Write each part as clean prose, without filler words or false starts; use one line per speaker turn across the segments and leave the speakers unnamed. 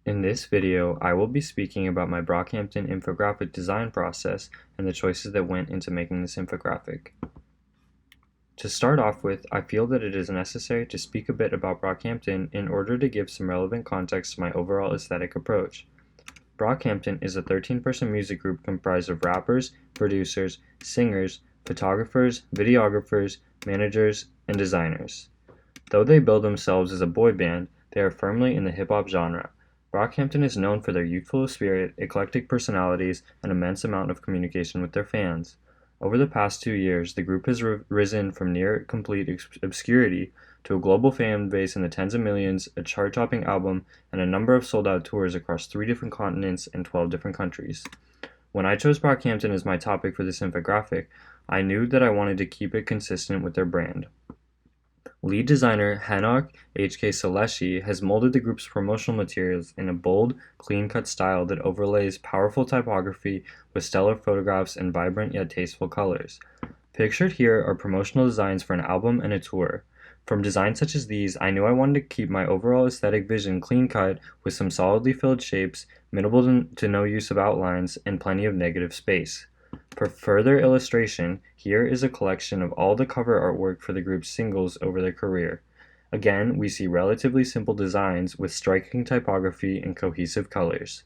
In this video, I will be speaking about my Brockhampton infographic design process and the choices that went into making this infographic. To start off with, I feel that it is necessary to speak a bit about Brockhampton in order to give some relevant context to my overall aesthetic approach. Brockhampton is a 13-person music group comprised of rappers, producers, singers, photographers, videographers, managers, and designers. Though they bill themselves as a boy band, they are firmly in the hip-hop genre. Brockhampton is known for their youthful spirit, eclectic personalities, and immense amount of communication with their fans. Over the past 2 years, the group has risen from near complete obscurity to a global fan base in the tens of millions, a chart-topping album, and a number of sold-out tours across 3 different continents and 12 different countries. When I chose Brockhampton as my topic for this infographic, I knew that I wanted to keep it consistent with their brand. Lead designer Hanok H.K. Saleshi has molded the group's promotional materials in a bold, clean-cut style that overlays powerful typography with stellar photographs and vibrant yet tasteful colors. Pictured here are promotional designs for an album and a tour. From designs such as these, I knew I wanted to keep my overall aesthetic vision clean-cut with some solidly filled shapes, minimal to no use of outlines, and plenty of negative space. For further illustration, here is a collection of all the cover artwork for the group's singles over their career. Again, we see relatively simple designs with striking typography and cohesive colors.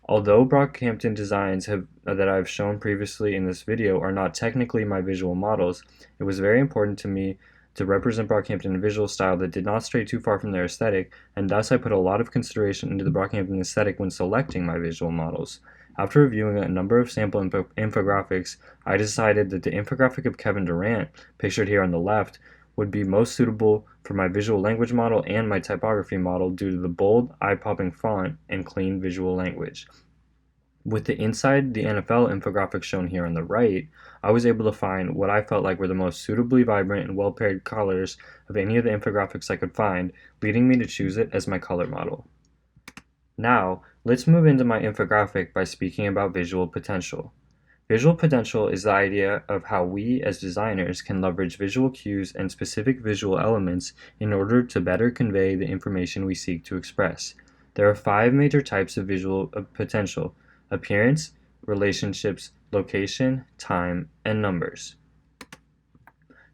Although Brockhampton designs that I've shown previously in this video are not technically my visual models, it was very important to me to represent Brockhampton in a visual style that did not stray too far from their aesthetic, and thus I put a lot of consideration into the Brockhampton aesthetic when selecting my visual models. After reviewing a number of sample infographics, I decided that the infographic of Kevin Durant, pictured here on the left, would be most suitable for my visual language model and my typography model due to the bold, eye-popping font and clean visual language. With the Inside the NFL infographic shown here on the right, I was able to find what I felt like were the most suitably vibrant and well-paired colors of any of the infographics I could find, leading me to choose it as my color model. Now, let's move into my infographic by speaking about visual potential. Visual potential is the idea of how we as designers can leverage visual cues and specific visual elements in order to better convey the information we seek to express. There are 5 major types of visual potential: appearance, relationships, location, time, and numbers.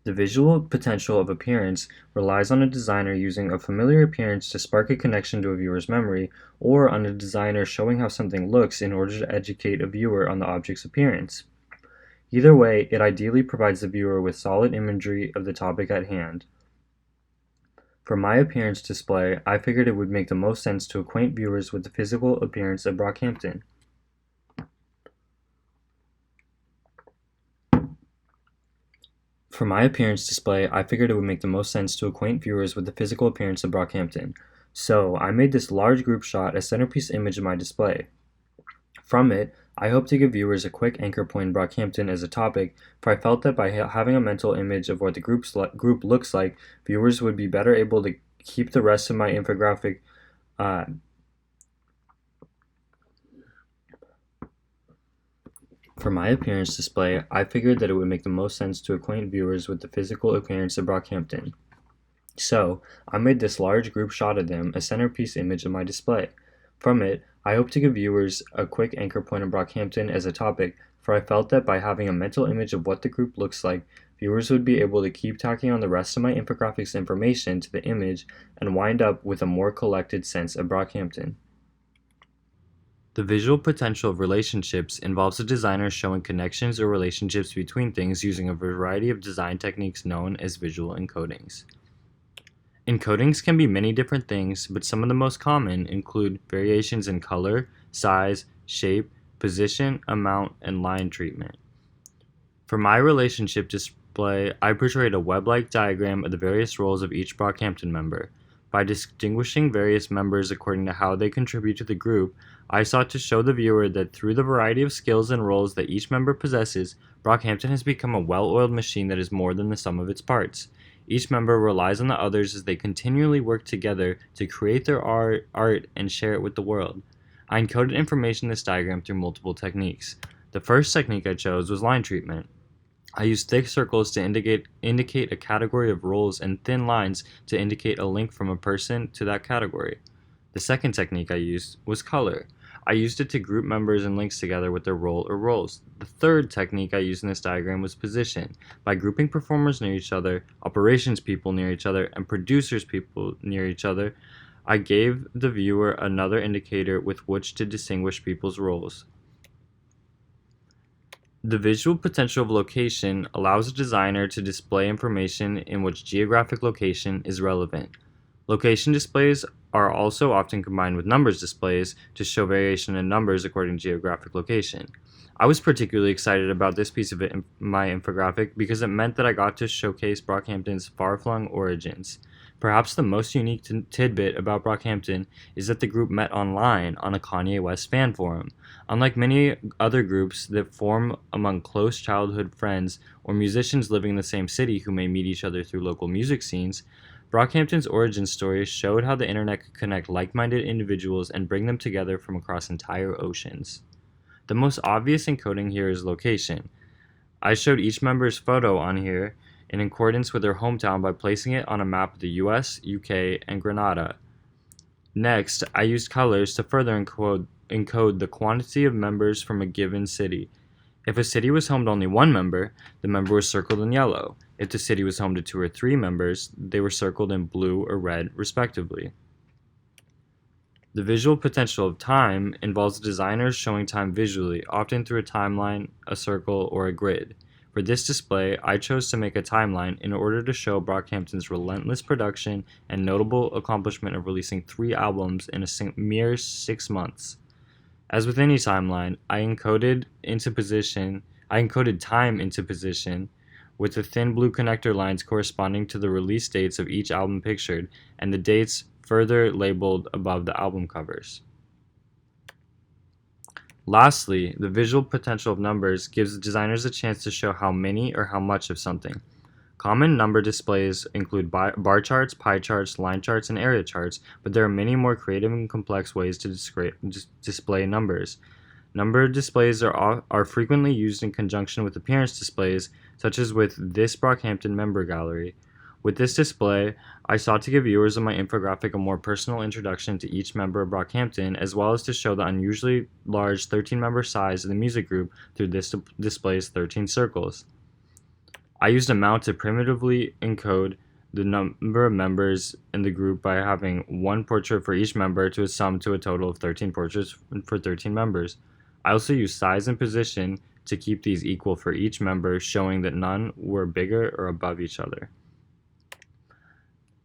The visual potential of appearance relies on a designer using a familiar appearance to spark a connection to a viewer's memory, or on a designer showing how something looks in order to educate a viewer on the object's appearance. Either way, it ideally provides the viewer with solid imagery of the topic at hand. For my appearance display, I figured it would make the most sense to acquaint viewers with the physical appearance of Brockhampton. For my appearance display, I figured it would make the most sense to acquaint viewers with the physical appearance of Brockhampton. So, I made this large group shot a centerpiece image of my display. From it, I hope to give viewers a quick anchor point in Brockhampton as a topic, for I felt that by having a mental image of what the group looks like, viewers would be better able to keep the rest of my infographic For my appearance display, I figured that it would make the most sense to acquaint viewers with the physical appearance of Brockhampton. So, I made this large group shot of them a centerpiece image of my display. From it, I hope to give viewers a quick anchor point of Brockhampton as a topic, for I felt that by having a mental image of what the group looks like, viewers would be able to keep tacking on the rest of my infographics information to the image and wind up with a more collected sense of Brockhampton. The visual potential of relationships involves a designer showing connections or relationships between things using a variety of design techniques known as visual encodings. Encodings can be many different things, but some of the most common include variations in color, size, shape, position, amount, and line treatment. For my relationship display, I portrayed a web-like diagram of the various roles of each Brockhampton member. By distinguishing various members according to how they contribute to the group, I sought to show the viewer that through the variety of skills and roles that each member possesses, Brockhampton has become a well-oiled machine that is more than the sum of its parts. Each member relies on the others as they continually work together to create their art and share it with the world. I encoded information in this diagram through multiple techniques. The first technique I chose was line treatment. I use thick circles to indicate a category of roles and thin lines to indicate a link from a person to that category. The second technique I used was color. I used it to group members and links together with their role or roles. The third technique I used in this diagram was position. By grouping performers near each other, operations people near each other, and producers people near each other, I gave the viewer another indicator with which to distinguish people's roles. The visual potential of location allows a designer to display information in which geographic location is relevant. Location displays are also often combined with numbers displays to show variation in numbers according to geographic location. I was particularly excited about this piece of my infographic because it meant that I got to showcase Brockhampton's far-flung origins. Perhaps the most unique tidbit about Brockhampton is that the group met online on a Kanye West fan forum. Unlike many other groups that form among close childhood friends or musicians living in the same city who may meet each other through local music scenes, Brockhampton's origin story showed how the internet could connect like-minded individuals and bring them together from across entire oceans. The most obvious encoding here is location. I showed each member's photo on here in accordance with their hometown by placing it on a map of the US, UK, and Grenada. Next, I used colors to further encode the quantity of members from a given city. If a city was home to only one member, the member was circled in yellow. If the city was home to 2 or 3 members, they were circled in blue or red, respectively. The visual potential of time involves designers showing time visually, often through a timeline, a circle, or a grid. For this display, I chose to make a timeline in order to show Brockhampton's relentless production and notable accomplishment of releasing 3 albums in a mere 6 months. As with any timeline, I encoded time into position with the thin blue connector lines corresponding to the release dates of each album pictured, and the dates further labeled above the album covers. Lastly, the visual potential of numbers gives designers a chance to show how many or how much of something. Common number displays include bar charts, pie charts, line charts, and area charts, but there are many more creative and complex ways to display numbers. Number displays are frequently used in conjunction with appearance displays, such as with this Brockhampton member gallery. With this display, I sought to give viewers of my infographic a more personal introduction to each member of Brockhampton, as well as to show the unusually large 13-member size of the music group through this display's 13 circles. I used a mount to primitively encode the number of members in the group by having 1 portrait for each member to sum to a total of 13 portraits for 13 members. I also used size and position to keep these equal for each member, showing that none were bigger or above each other.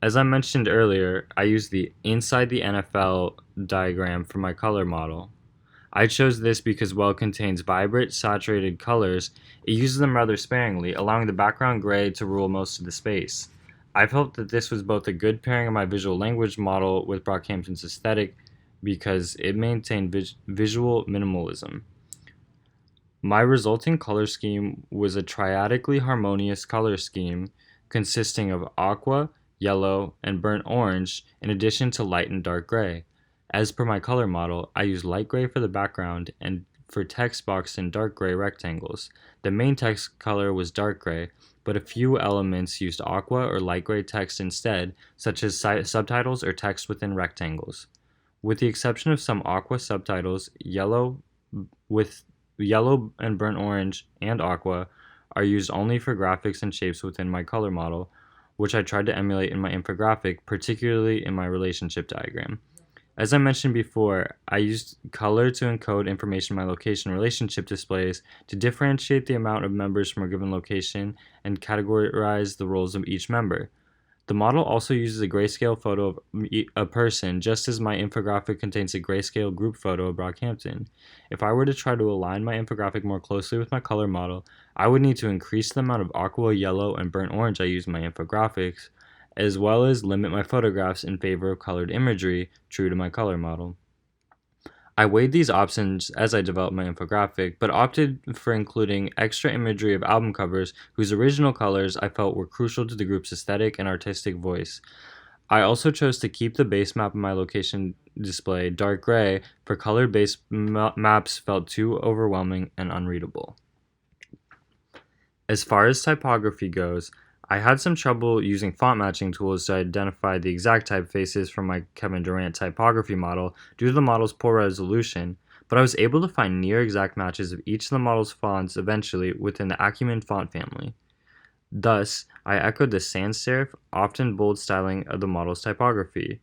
As I mentioned earlier, I used the Inside the NFL diagram for my color model. I chose this because while it contains vibrant, saturated colors, it uses them rather sparingly, allowing the background gray to rule most of the space. I felt that this was both a good pairing of my visual language model with Brockhampton's aesthetic because it maintained visual minimalism. My resulting color scheme was a triadically harmonious color scheme consisting of aqua, yellow, and burnt orange, in addition to light and dark gray. As per my color model, I used light gray for the background and for text boxed in dark gray rectangles. The main text color was dark gray, but a few elements used aqua or light gray text instead, such as subtitles or text within rectangles. With the exception of some aqua subtitles, yellow and burnt orange and aqua are used only for graphics and shapes within my color model, which I tried to emulate in my infographic, particularly in my relationship diagram. As I mentioned before, I used color to encode information in my location relationship displays to differentiate the amount of members from a given location and categorize the roles of each member. The model also uses a grayscale photo of a person, just as my infographic contains a grayscale group photo of Brockhampton. If I were to try to align my infographic more closely with my color model, I would need to increase the amount of aqua, yellow, and burnt orange I use in my infographics, as well as limit my photographs in favor of colored imagery, true to my color model. I weighed these options as I developed my infographic, but opted for including extra imagery of album covers whose original colors I felt were crucial to the group's aesthetic and artistic voice. I also chose to keep the base map of my location display dark gray, for colored base maps felt too overwhelming and unreadable. As far as typography goes, I had some trouble using font matching tools to identify the exact typefaces from my Kevin Durant typography model due to the model's poor resolution, but I was able to find near exact matches of each of the model's fonts eventually within the Acumen font family. Thus, I echoed the sans serif, often bold styling of the model's typography.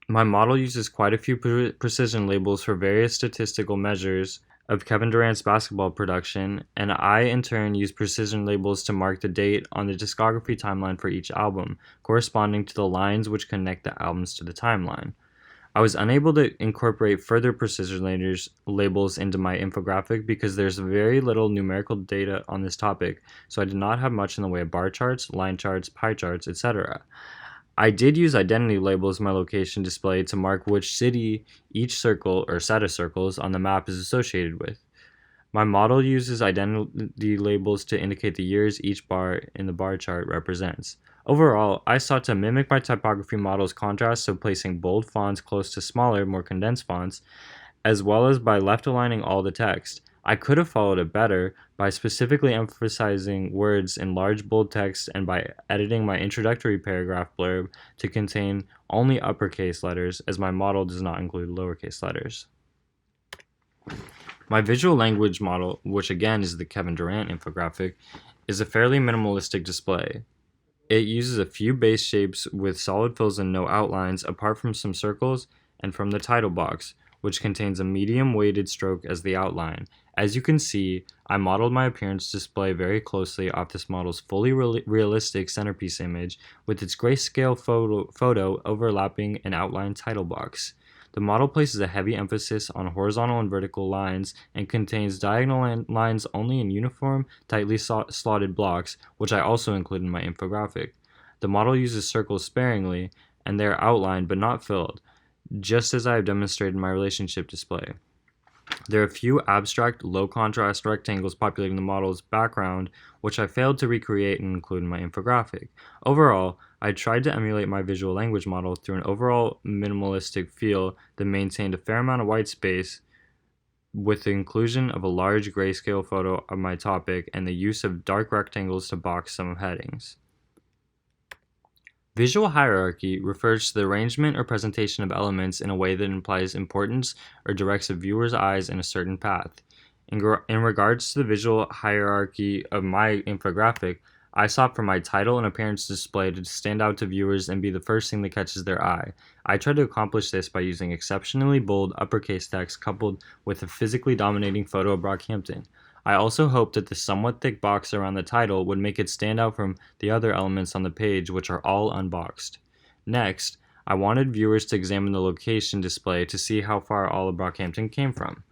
My model uses quite a few precision labels for various statistical measures of Kevin Durant's basketball production, and I in turn use precision labels to mark the date on the discography timeline for each album, corresponding to the lines which connect the albums to the timeline. I was unable to incorporate further precision labels into my infographic because there's very little numerical data on this topic, so I did not have much in the way of bar charts, line charts, pie charts, etc. I did use identity labels in my location display to mark which city each circle or set of circles on the map is associated with. My model uses identity labels to indicate the years each bar in the bar chart represents. Overall, I sought to mimic my typography model's contrast, so placing bold fonts close to smaller, more condensed fonts, as well as by left aligning all the text. I could have followed it better by specifically emphasizing words in large bold text and by editing my introductory paragraph blurb to contain only uppercase letters, as my model does not include lowercase letters. My visual language model, which again is the Kevin Durant infographic, is a fairly minimalistic display. It uses a few base shapes with solid fills and no outlines apart from some circles and from the title box, which contains a medium weighted stroke as the outline. As you can see, I modeled my appearance display very closely off this model's fully realistic centerpiece image with its grayscale photo overlapping an outlined title box. The model places a heavy emphasis on horizontal and vertical lines and contains diagonal lines only in uniform, tightly slotted blocks, which I also include in my infographic. The model uses circles sparingly, and they are outlined but not filled, just as I have demonstrated in my relationship display. There are a few abstract, low-contrast rectangles populating the model's background, which I failed to recreate and include in my infographic. Overall, I tried to emulate my visual language model through an overall minimalistic feel that maintained a fair amount of white space with the inclusion of a large grayscale photo of my topic and the use of dark rectangles to box some headings. Visual hierarchy refers to the arrangement or presentation of elements in a way that implies importance or directs a viewer's eyes in a certain path. In regards to the visual hierarchy of my infographic, I sought for my title and appearance display to stand out to viewers and be the first thing that catches their eye. I tried to accomplish this by using exceptionally bold uppercase text coupled with a physically dominating photo of Brockhampton. I also hoped that the somewhat thick box around the title would make it stand out from the other elements on the page, which are all unboxed. Next, I wanted viewers to examine the location display to see how far all of Brockhampton came from.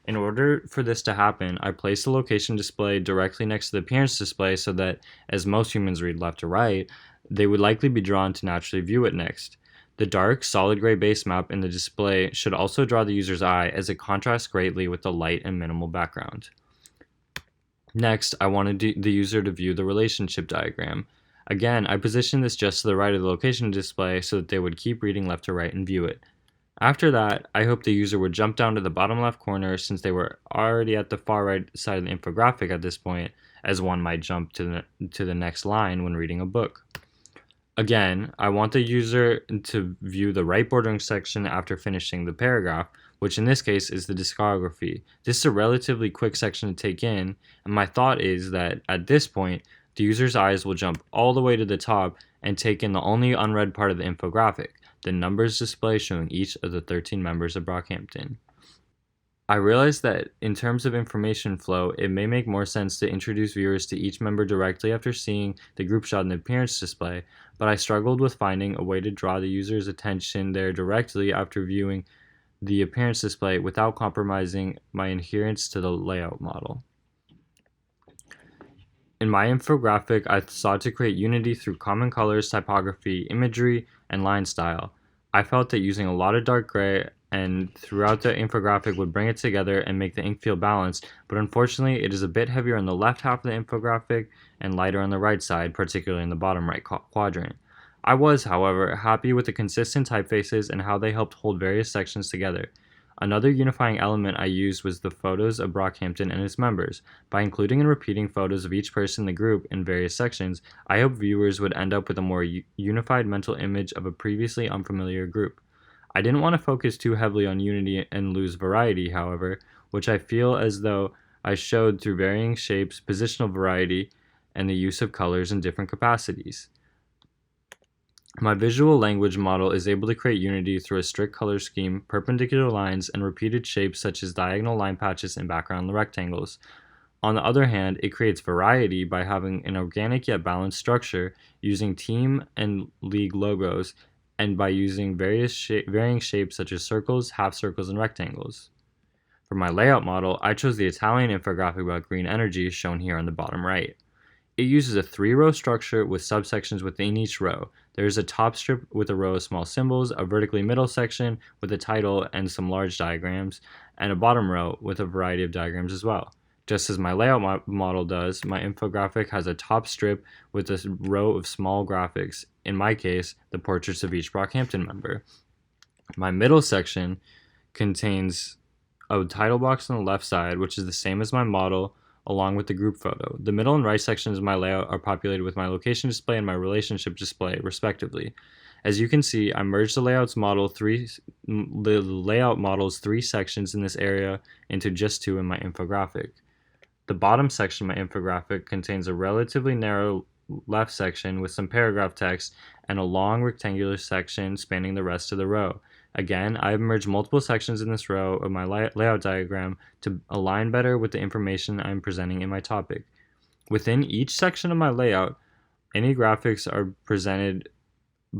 In order for this to happen, I placed the location display directly next to the appearance display so that, as most humans read left to right, they would likely be drawn to naturally view it next. The dark, solid gray base map in the display should also draw the user's eye as it contrasts greatly with the light and minimal background. Next, I wanted the user to view the relationship diagram. Again, I positioned this just to the right of the location display so that they would keep reading left to right and view it. After that, I hoped the user would jump down to the bottom left corner since they were already at the far right side of the infographic at this point, as one might jump to the next line when reading a book. Again, I want the user to view the right bordering section after finishing the paragraph, which in this case is the discography. This is a relatively quick section to take in, and my thought is that at this point, the user's eyes will jump all the way to the top and take in the only unread part of the infographic, the numbers display showing each of the 13 members of Brockhampton. I realized that in terms of information flow, it may make more sense to introduce viewers to each member directly after seeing the group shot in the appearance display, but I struggled with finding a way to draw the user's attention there directly after viewing the appearance display without compromising my adherence to the layout model. In my infographic, I sought to create unity through common colors, typography, imagery, and line style. I felt that using a lot of dark gray and throughout the infographic would bring it together and make the ink feel balanced, but unfortunately it is a bit heavier on the left half of the infographic and lighter on the right side, particularly in the bottom right quadrant. I was, however, happy with the consistent typefaces and how they helped hold various sections together. Another unifying element I used was the photos of Brockhampton and its members. By including and repeating photos of each person in the group in various sections, I hope viewers would end up with a more unified mental image of a previously unfamiliar group. I didn't want to focus too heavily on unity and lose variety, however, which I feel as though I showed through varying shapes, positional variety, and the use of colors in different capacities. My visual language model is able to create unity through a strict color scheme, perpendicular lines, and repeated shapes such as diagonal line patches and background rectangles. On the other hand, it creates variety by having an organic yet balanced structure, using team and league logos, and by using varying shapes such as circles, half circles, and rectangles. For my layout model, I chose the Italian infographic about green energy shown here on the bottom right. It uses a 3-row structure with subsections within each row. There is a top strip with a row of small symbols, a vertically middle section with a title and some large diagrams, and a bottom row with a variety of diagrams as well. Just as my layout model does, my infographic has a top strip with a row of small graphics, in my case, the portraits of each Brockhampton member. My middle section contains a title box on the left side, which is the same as my model, along with the group photo. The middle and right sections of my layout are populated with my location display and my relationship display, respectively. As you can see, I merged the layout model's 3 sections in this area into just 2 in my infographic. The bottom section of my infographic contains a relatively narrow left section with some paragraph text and a long rectangular section spanning the rest of the row. Again, I have merged multiple sections in this row of my layout diagram to align better with the information I'm presenting in my topic. Within each section of my layout, any graphics are presented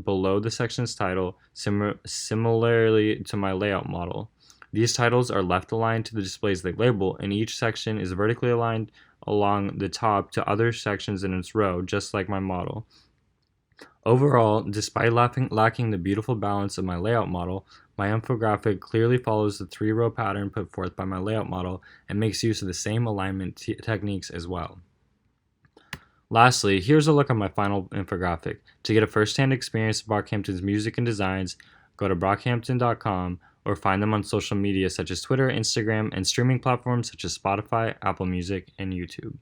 below the section's title, similarly to my layout model. These titles are left aligned to the displays they label, and each section is vertically aligned along the top to other sections in its row, just like my model. Overall, despite lacking the beautiful balance of my layout model, my infographic clearly follows the 3-row pattern put forth by my layout model and makes use of the same alignment techniques as well. Lastly, here's a look at my final infographic. To get a first-hand experience of Brockhampton's music and designs, go to brockhampton.com or find them on social media such as Twitter, Instagram, and streaming platforms such as Spotify, Apple Music, and YouTube.